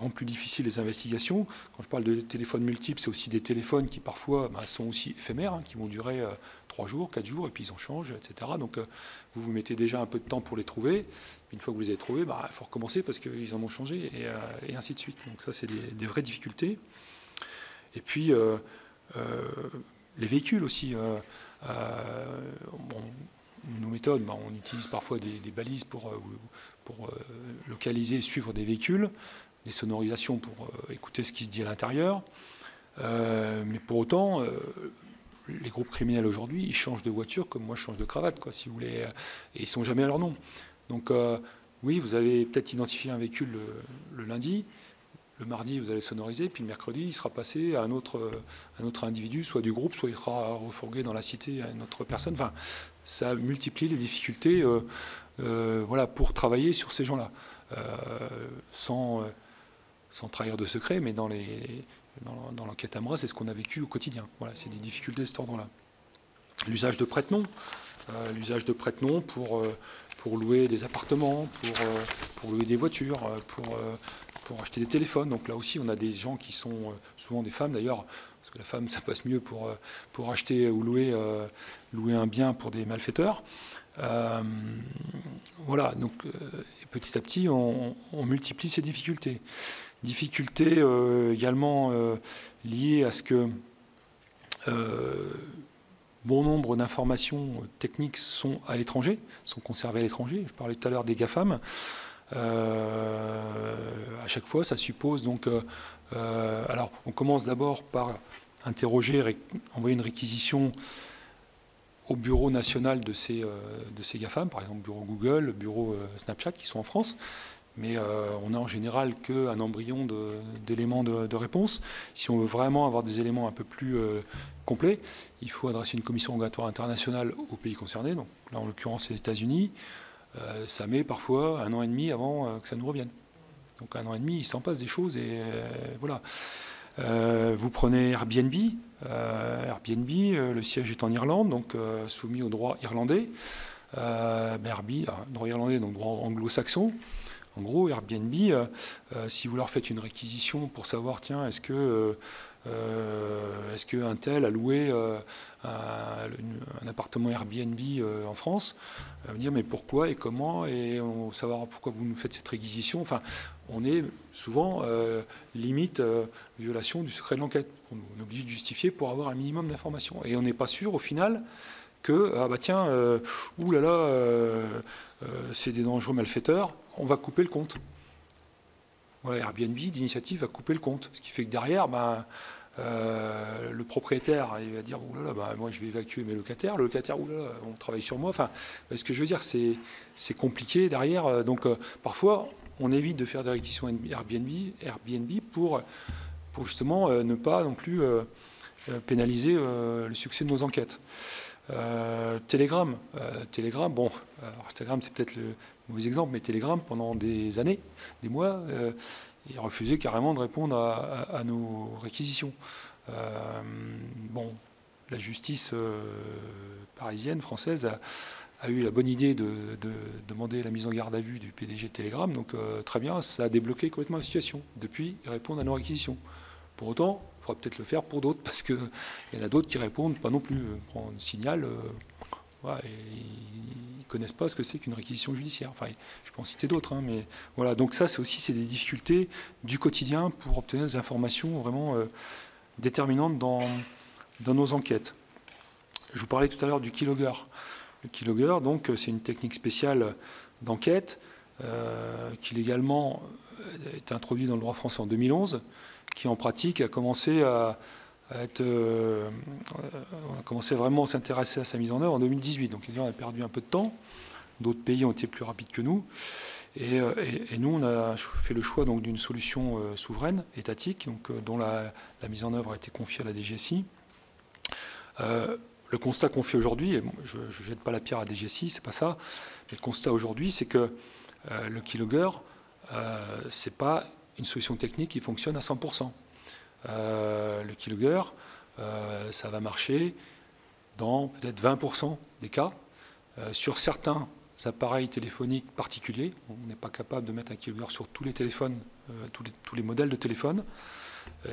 [SPEAKER 2] rend plus difficile les investigations. Quand je parle de téléphones multiples, c'est aussi des téléphones qui parfois sont aussi éphémères, qui vont durer 3 jours, 4 jours, et puis ils en changent, etc. Donc vous mettez déjà un peu de temps pour les trouver. Une fois que vous les avez trouvés, il faut recommencer parce qu'ils en ont changé, et ainsi de suite. Donc ça, c'est des vraies difficultés. Et puis, les véhicules aussi. Nos méthodes, on utilise parfois des balises pour localiser et suivre des véhicules, des sonorisations pour écouter ce qui se dit à l'intérieur. Mais pour autant, les groupes criminels aujourd'hui, ils changent de voiture comme moi je change de cravate, si vous voulez, et ils ne sont jamais à leur nom. Donc oui, vous allez peut-être identifier un véhicule le lundi, le mardi vous allez sonoriser, puis le mercredi il sera passé à un autre individu, soit du groupe, soit il sera refourgué dans la cité à une autre personne. Enfin, ça multiplie les difficultés pour travailler sur ces gens-là, sans trahir de secret, mais dans l'enquête AMRA, c'est ce qu'on a vécu au quotidien. Voilà, c'est des difficultés de cet ordre-là. L'usage de prête-noms, pour louer des appartements, pour louer des voitures, pour acheter des téléphones. Donc là aussi, on a des gens qui sont souvent des femmes d'ailleurs, parce que la femme, ça passe mieux pour acheter ou louer un bien pour des malfaiteurs. Voilà, donc petit à petit, on multiplie ces difficultés. Difficultés également liées à ce que bon nombre d'informations techniques sont à l'étranger, sont conservées à l'étranger. Je parlais tout à l'heure des GAFAM. À chaque fois, ça suppose donc... alors, on commence d'abord par interroger, envoyer une réquisition au bureau national de ces GAFAM, par exemple bureau Google, bureau Snapchat, qui sont en France. Mais on n'a en général qu'un embryon d'éléments de réponse. Si on veut vraiment avoir des éléments un peu plus complets, il faut adresser une commission rogatoire internationale aux pays concernés, donc là en l'occurrence les États-Unis. Ça met parfois 1 an et demi avant que ça nous revienne. Donc 1 an et demi, il s'en passe des choses et voilà. Vous prenez Airbnb. Airbnb, le siège est en Irlande, donc soumis au droit irlandais. Droit irlandais, donc droit anglo-saxon. En gros, Airbnb, si vous leur faites une réquisition pour savoir, tiens, est-ce que un tel a loué un appartement Airbnb en France, vous dire mais pourquoi et comment, et on va savoir pourquoi vous nous faites cette réquisition. Enfin, on est souvent limite violation du secret de l'enquête. On oblige de justifier pour avoir un minimum d'informations. Et on n'est pas sûr au final que, c'est des dangereux malfaiteurs, on va couper le compte. Voilà, Airbnb d'initiative va couper le compte. Ce qui fait que derrière, le propriétaire il va dire moi je vais évacuer mes locataires. Le locataire, on travaille sur moi. Enfin, ce que je veux dire, c'est compliqué derrière. Donc parfois, on évite de faire des réquisitions Airbnb pour justement ne pas non plus pénaliser le succès de nos enquêtes. Telegram, bon, alors Telegram c'est peut-être le mauvais exemple, mais Telegram pendant des années, des mois, il refusait carrément de répondre à nos réquisitions. Bon, la justice parisienne, française, a eu la bonne idée de demander la mise en garde à vue du PDG de Telegram, donc très bien, ça a débloqué complètement la situation. Depuis, ils répondent à nos réquisitions. Pour autant, il faudra peut-être le faire pour d'autres, parce qu'il y en a d'autres qui répondent pas non plus. On signale, voilà, et ils ne connaissent pas ce que c'est qu'une réquisition judiciaire. Enfin, je peux en citer d'autres, hein, mais voilà. Donc ça, c'est des difficultés du quotidien pour obtenir des informations vraiment déterminantes dans nos enquêtes. Je vous parlais tout à l'heure du keylogger. Le keylogger, donc, c'est une technique spéciale d'enquête qui légalement est introduite dans le droit français en 2011, qui en pratique a commencé à commencé vraiment à s'intéresser à sa mise en œuvre en 2018. Donc on a perdu un peu de temps. D'autres pays ont été plus rapides que nous. Et nous, on a fait le choix d'une solution souveraine, étatique, dont la mise en œuvre a été confiée à la DGSI. Le constat qu'on fait aujourd'hui, et je ne jette pas la pierre à DGSI, c'est pas ça, mais le constat aujourd'hui, c'est que le keylogger, c'est pas une solution technique qui fonctionne à 100%. Le keylogger, ça va marcher dans peut-être 20% des cas. Sur certains appareils téléphoniques particuliers, on n'est pas capable de mettre un keylogger sur tous les téléphones, tous les modèles de téléphone.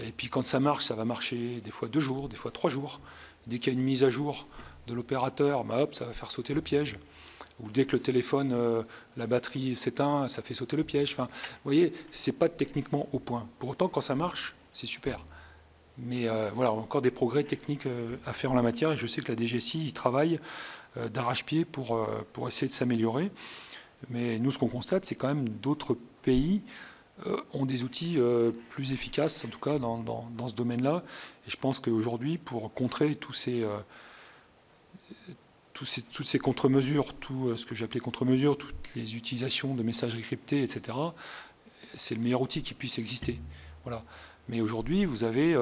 [SPEAKER 2] Et puis quand ça marche, ça va marcher des fois 2 jours, des fois 3 jours. Dès qu'il y a une mise à jour de l'opérateur, hop, ça va faire sauter le piège. Ou dès que le téléphone, la batterie s'éteint, ça fait sauter le piège. Enfin, vous voyez, c'est pas techniquement au point. Pour autant, quand ça marche, c'est super. Mais voilà, encore des progrès techniques à faire en la matière. Et je sais que la DGSI y travaille d'arrache-pied pour essayer de s'améliorer. Mais nous, ce qu'on constate, c'est quand même d'autres pays ont des outils plus efficaces, en tout cas dans ce domaine-là. Et je pense qu'aujourd'hui, pour contrer toutes ces contre-mesures, tout ce que j'ai appelé contre-mesures, toutes les utilisations de messagerie cryptée, etc., c'est le meilleur outil qui puisse exister. Voilà. Mais aujourd'hui, vous avez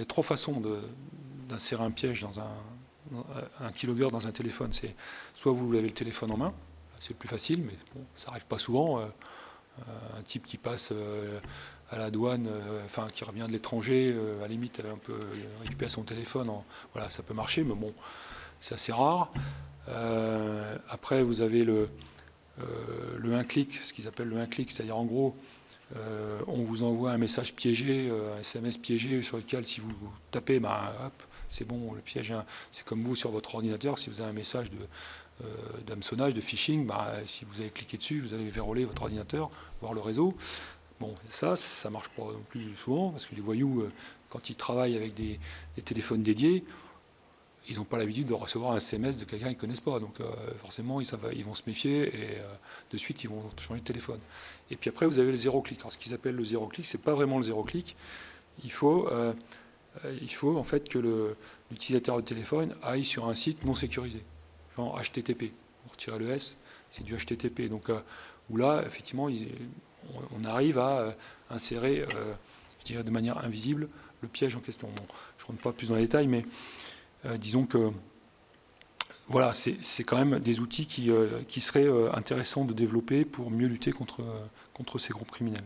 [SPEAKER 2] 3 façons d'insérer un piège dans un keylogger dans un téléphone. C'est soit vous avez le téléphone en main, c'est le plus facile, mais bon, ça n'arrive pas souvent. Un type qui passe à la douane, enfin qui revient de l'étranger, à la limite, un peu récupérer son téléphone. Voilà, ça peut marcher, mais bon, c'est assez rare. Après, vous avez le 1-click, ce qu'ils appellent le 1-click, c'est-à-dire en gros, on vous envoie un message piégé, un SMS piégé sur lequel si vous tapez, hop, c'est bon, le piège, c'est comme vous sur votre ordinateur, si vous avez un message d'hameçonnage, de phishing, si vous avez cliqué dessus, vous allez verrouiller votre ordinateur, voir le réseau. Bon, ça marche pas non plus souvent, parce que les voyous, quand ils travaillent avec des téléphones dédiés, ils n'ont pas l'habitude de recevoir un SMS de quelqu'un qu'ils ne connaissent pas. Donc forcément, ils vont se méfier et de suite, ils vont changer de téléphone. Et puis après, vous avez le 0-click. Alors ce qu'ils appellent le 0-click, ce n'est pas vraiment le 0-click. Il faut en fait que l'utilisateur de téléphone aille sur un site non sécurisé, genre HTTP. Pour retirer le S, c'est du HTTP. Donc, où là, effectivement, on arrive à insérer, je dirais de manière invisible, le piège en question. Bon, je ne rentre pas plus dans les détails, mais disons que voilà, c'est quand même des outils qui seraient intéressants de développer pour mieux lutter contre ces groupes criminels.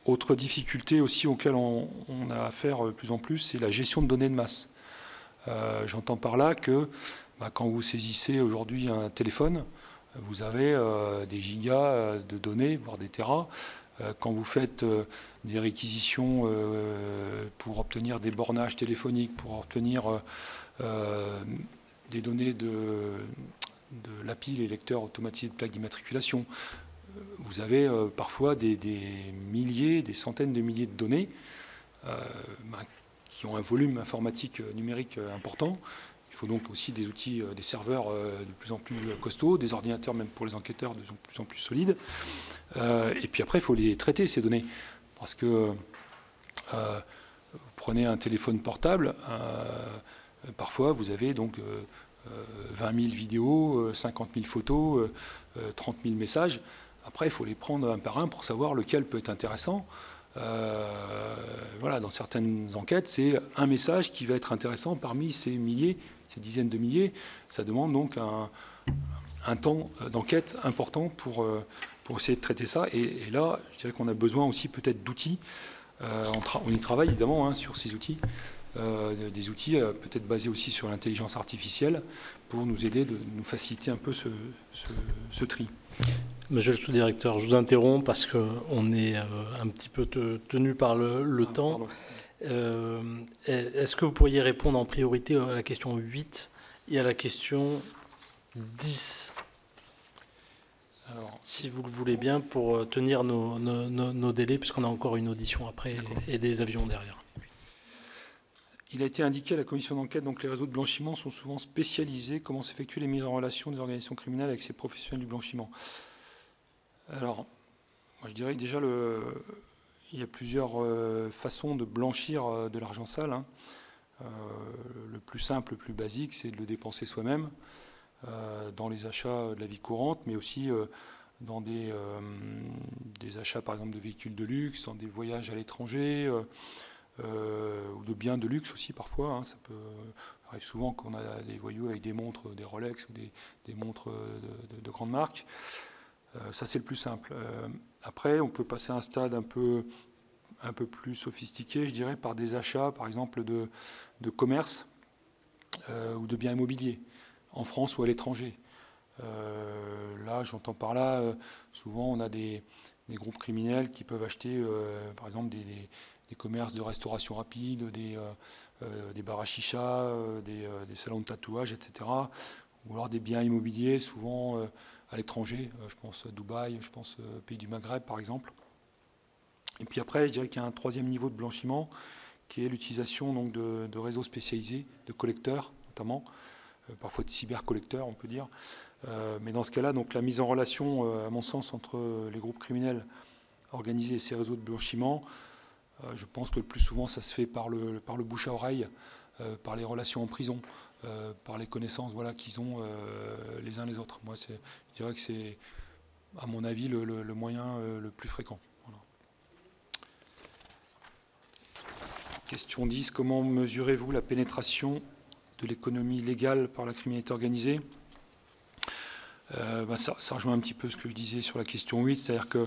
[SPEAKER 2] Autre difficulté aussi auquel on a affaire de plus en plus, c'est la gestion de données de masse. J'entends par là que quand vous saisissez aujourd'hui un téléphone, vous avez des gigas de données, voire des terras. Quand vous faites des réquisitions pour obtenir des bornages téléphoniques, pour obtenir des données de l'API, les lecteurs automatisés de plaques d'immatriculation, vous avez parfois des milliers, des centaines de milliers de données qui ont un volume informatique numérique important. Il faut donc aussi des outils, des serveurs de plus en plus costauds, des ordinateurs même pour les enquêteurs de plus en plus solides. Et puis après, il faut les traiter, ces données. Parce que vous prenez un téléphone portable, parfois vous avez donc 20 000 vidéos, 50 000 photos, 30 000 messages. Après, il faut les prendre un par un pour savoir lequel peut être intéressant. Voilà, dans certaines enquêtes, c'est un message qui va être intéressant parmi ces milliers, ces dizaines de milliers. Ça demande donc un temps d'enquête important pour essayer de traiter ça. Et là, je dirais qu'on a besoin aussi peut-être d'outils. On y travaille évidemment sur ces outils. Des outils peut-être basés aussi sur l'intelligence artificielle pour nous aider, de nous faciliter un peu ce tri.
[SPEAKER 1] Monsieur le sous-directeur, je vous interromps parce qu'on est un petit peu tenu par le temps. Est-ce que vous pourriez répondre en priorité à la question 8 et à la question 10 ? Alors, si vous le voulez bien, pour tenir nos délais, puisqu'on a encore une audition après et des avions derrière.
[SPEAKER 2] Il a été indiqué à la commission d'enquête, donc les réseaux de blanchiment sont souvent spécialisés. Comment s'effectuent les mises en relation des organisations criminelles avec ces professionnels du blanchiment? Alors, moi je dirais que déjà, il y a plusieurs façons de blanchir de l'argent sale. Le plus simple, le plus basique, c'est de le dépenser soi-même dans les achats de la vie courante, mais aussi dans des achats, par exemple, de véhicules de luxe, dans des voyages à l'étranger, ou de biens de luxe aussi parfois. Ça arrive souvent qu'on a des voyous avec des montres, des Rolex ou des montres de grandes marques. Ça, c'est le plus simple. Après, on peut passer à un stade un peu plus sophistiqué, je dirais, par des achats, par exemple, de commerce ou de biens immobiliers, en France ou à l'étranger. Là, j'entends par là, souvent, on a des groupes criminels qui peuvent acheter, par exemple, des commerces de restauration rapide, des bars à chicha, des salons de tatouage, etc. Ou alors des biens immobiliers, souvent à l'étranger. Je pense à Dubaï, je pense au pays du Maghreb, par exemple. Et puis après, je dirais qu'il y a un troisième niveau de blanchiment, qui est l'utilisation donc de réseaux spécialisés, de collecteurs notamment, parfois de cybercollecteurs, on peut dire. Mais dans ce cas-là, donc la mise en relation, à mon sens, entre les groupes criminels organisés et ces réseaux de blanchiment, je pense que le plus souvent, ça se fait par le bouche à oreille, par les relations en prison, par les connaissances qu'ils ont les uns les autres. Moi, je dirais que c'est, à mon avis, le moyen le plus fréquent. Voilà. Question 10. Comment mesurez-vous la pénétration de l'économie légale par la criminalité organisée? Ça rejoint un petit peu ce que je disais sur la question 8, c'est-à-dire que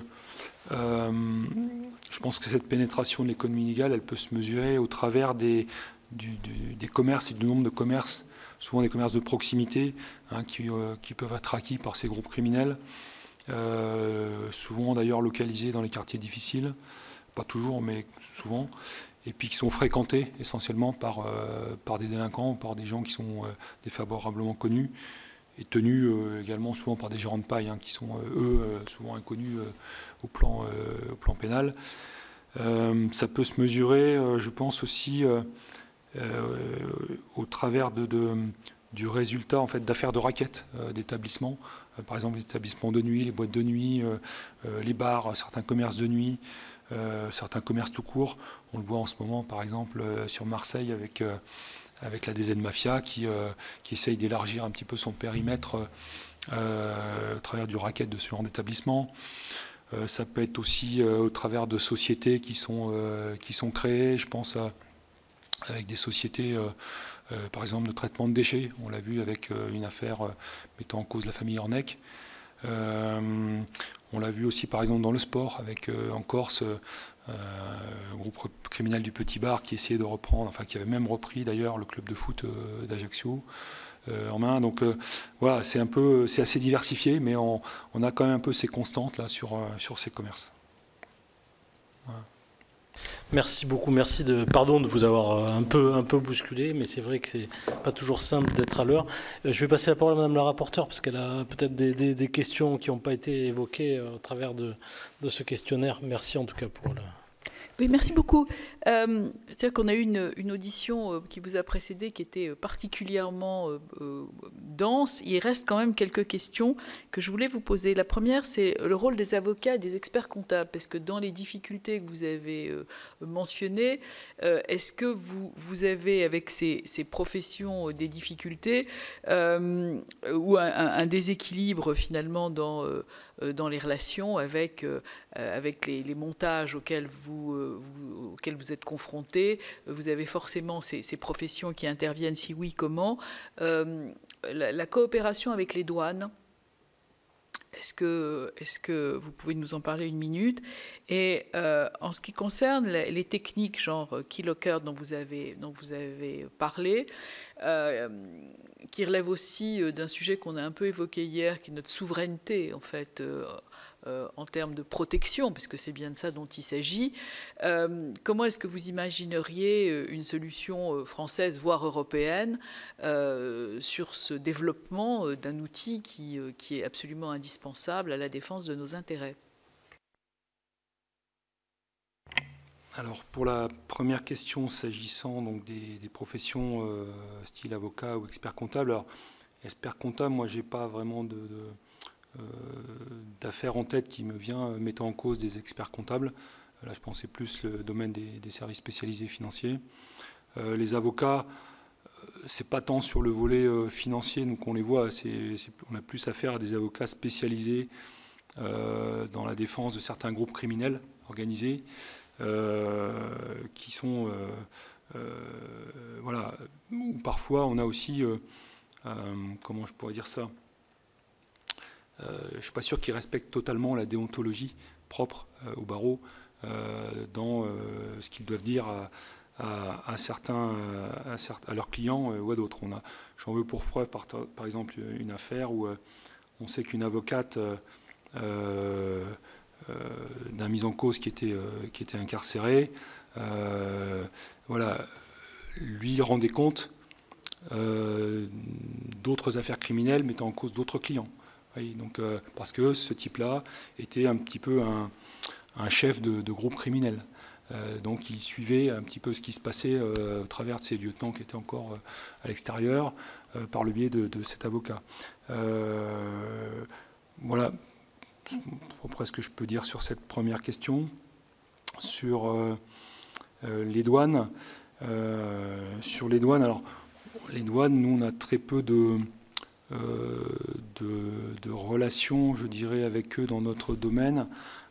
[SPEAKER 2] je pense que cette pénétration de l'économie légale, elle peut se mesurer au travers des commerces et du nombre de commerces, souvent des commerces de proximité, qui peuvent être acquis par ces groupes criminels, souvent d'ailleurs localisés dans les quartiers difficiles, pas toujours, mais souvent, et puis qui sont fréquentés essentiellement par des délinquants ou par des gens qui sont défavorablement connus, et tenus également souvent par des gérants de paille, qui sont, souvent inconnus au plan pénal. Ça peut se mesurer, je pense aussi, au travers du résultat en fait, d'affaires de raquettes d'établissements. Par exemple, les établissements de nuit, les boîtes de nuit, les bars, certains commerces de nuit, certains commerces tout court. On le voit en ce moment, par exemple, sur Marseille avec la DZ Mafia qui essaye d'élargir un petit peu son périmètre au travers du racket de ce genre d'établissement. Ça peut être aussi au travers de sociétés qui sont créées, je pense avec des sociétés, par exemple, de traitement de déchets. On l'a vu avec une affaire mettant en cause la famille Ornec. On l'a vu aussi, par exemple, dans le sport, avec en Corse, un groupe criminel du Petit Bar qui essayait de reprendre, enfin qui avait même repris d'ailleurs le club de foot d'Ajaccio en main. Donc voilà, c'est assez diversifié, mais on a quand même un peu ces constantes là sur ces commerces. Voilà.
[SPEAKER 1] Merci beaucoup, pardon de vous avoir un peu bousculé, mais c'est vrai que c'est pas toujours simple d'être à l'heure. Je vais passer la parole à Madame la rapporteure, parce qu'elle a peut-être des questions qui n'ont pas été évoquées au travers de ce questionnaire. Merci en tout cas pour
[SPEAKER 3] Oui, merci beaucoup. C'est-à-dire qu'on a eu une audition qui vous a précédé qui était particulièrement dense. Il reste quand même quelques questions que je voulais vous poser. La première, c'est le rôle des avocats et des experts comptables, parce que dans les difficultés que vous avez mentionnées, est-ce que vous avez avec ces professions des difficultés ou un déséquilibre finalement dans les relations avec les montages auxquels vous êtes confrontés? Vous avez forcément ces professions qui interviennent, si oui, comment? La coopération avec les douanes, est-ce que vous pouvez nous en parler une minute? Et en ce qui concerne les techniques genre Keylocker dont vous avez parlé, qui relève aussi d'un sujet qu'on a un peu évoqué hier, qui est notre souveraineté, en fait, en termes de protection, puisque c'est bien de ça dont il s'agit. Comment est-ce que vous imagineriez une solution française, voire européenne, sur ce développement d'un outil qui est absolument indispensable à la défense de nos intérêts?
[SPEAKER 2] Alors, pour la première question, s'agissant donc des professions style avocat ou expert comptable, alors, expert comptable, moi, j'ai pas vraiment d'affaires en tête qui me vient mettant en cause des experts comptables. Là, je pensais plus le domaine des services spécialisés financiers. Les avocats, c'est pas tant sur le volet financier, donc on les voit, on a plus affaire à des avocats spécialisés dans la défense de certains groupes criminels organisés, qui sont voilà, ou parfois on a aussi comment je pourrais dire ça, je ne suis pas sûr qu'ils respectent totalement la déontologie propre au barreau dans ce qu'ils doivent dire à leurs clients ou à d'autres. J'en veux pour preuve par exemple une affaire où on sait qu'une avocate d'un mis en cause qui était incarcéré, voilà, lui rendait compte d'autres affaires criminelles mettant en cause d'autres clients. Oui, donc, parce que ce type-là était un petit peu un chef de groupe criminel. Donc il suivait un petit peu ce qui se passait au travers de ses lieutenants qui étaient encore à l'extérieur par le biais de cet avocat. Voilà après ce que je peux dire sur cette première question. Sur les douanes. Sur les douanes, alors les douanes, nous on a très peu de relations, je dirais, avec eux dans notre domaine,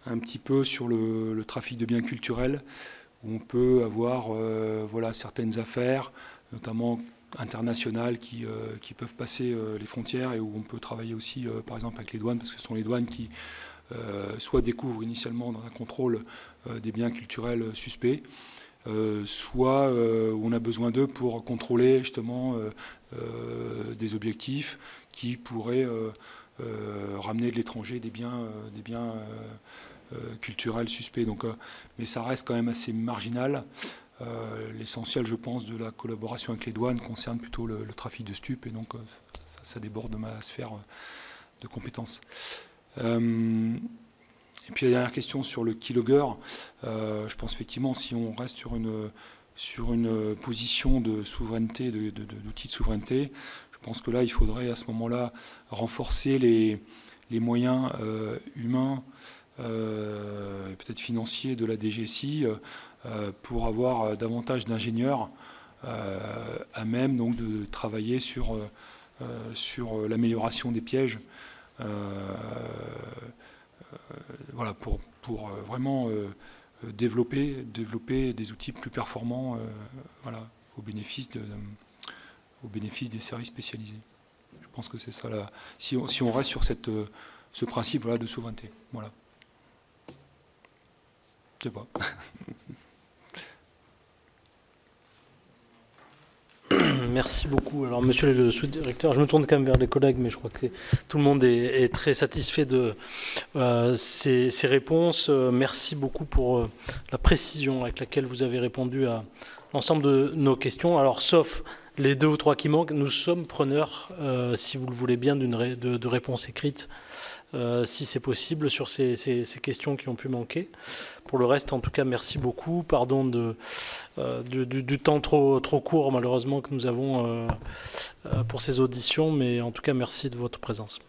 [SPEAKER 2] un petit peu sur le trafic de biens culturels, où on peut avoir voilà, certaines affaires, notamment internationales, qui peuvent passer les frontières et où on peut travailler aussi, par exemple, avec les douanes, parce que ce sont les douanes qui soit découvrent initialement dans un contrôle des biens culturels suspects, soit où on a besoin d'eux pour contrôler justement des objectifs qui pourraient ramener de l'étranger des biens culturels suspects. Donc, mais ça reste quand même assez marginal. L'essentiel, je pense, de la collaboration avec les douanes concerne plutôt le trafic de stupes, et donc ça déborde de ma sphère de compétences. Et puis la dernière question sur le keylogger, je pense effectivement, si on reste sur une position de souveraineté, d'outil de souveraineté, je pense que là, il faudrait à ce moment-là renforcer les moyens humains, peut-être financiers de la DGSI, pour avoir davantage d'ingénieurs à même donc de travailler sur l'amélioration des pièges. Voilà, pour vraiment développer des outils plus performants voilà, au bénéfice des services spécialisés. Je pense que c'est ça là. Si on reste sur ce principe voilà, de souveraineté. Voilà. Je sais pas.
[SPEAKER 1] Merci beaucoup. Alors, monsieur le sous-directeur, je me tourne quand même vers les collègues, mais je crois que tout le monde est très satisfait de ces réponses. Merci beaucoup pour la précision avec laquelle vous avez répondu à l'ensemble de nos questions. Alors, sauf les 2 ou 3 qui manquent, nous sommes preneurs, si vous le voulez bien, de réponses écrites, si c'est possible, sur ces questions qui ont pu manquer. Pour le reste, en tout cas, merci beaucoup. Pardon du temps trop court, malheureusement, que nous avons pour ces auditions, mais en tout cas, merci de votre présence.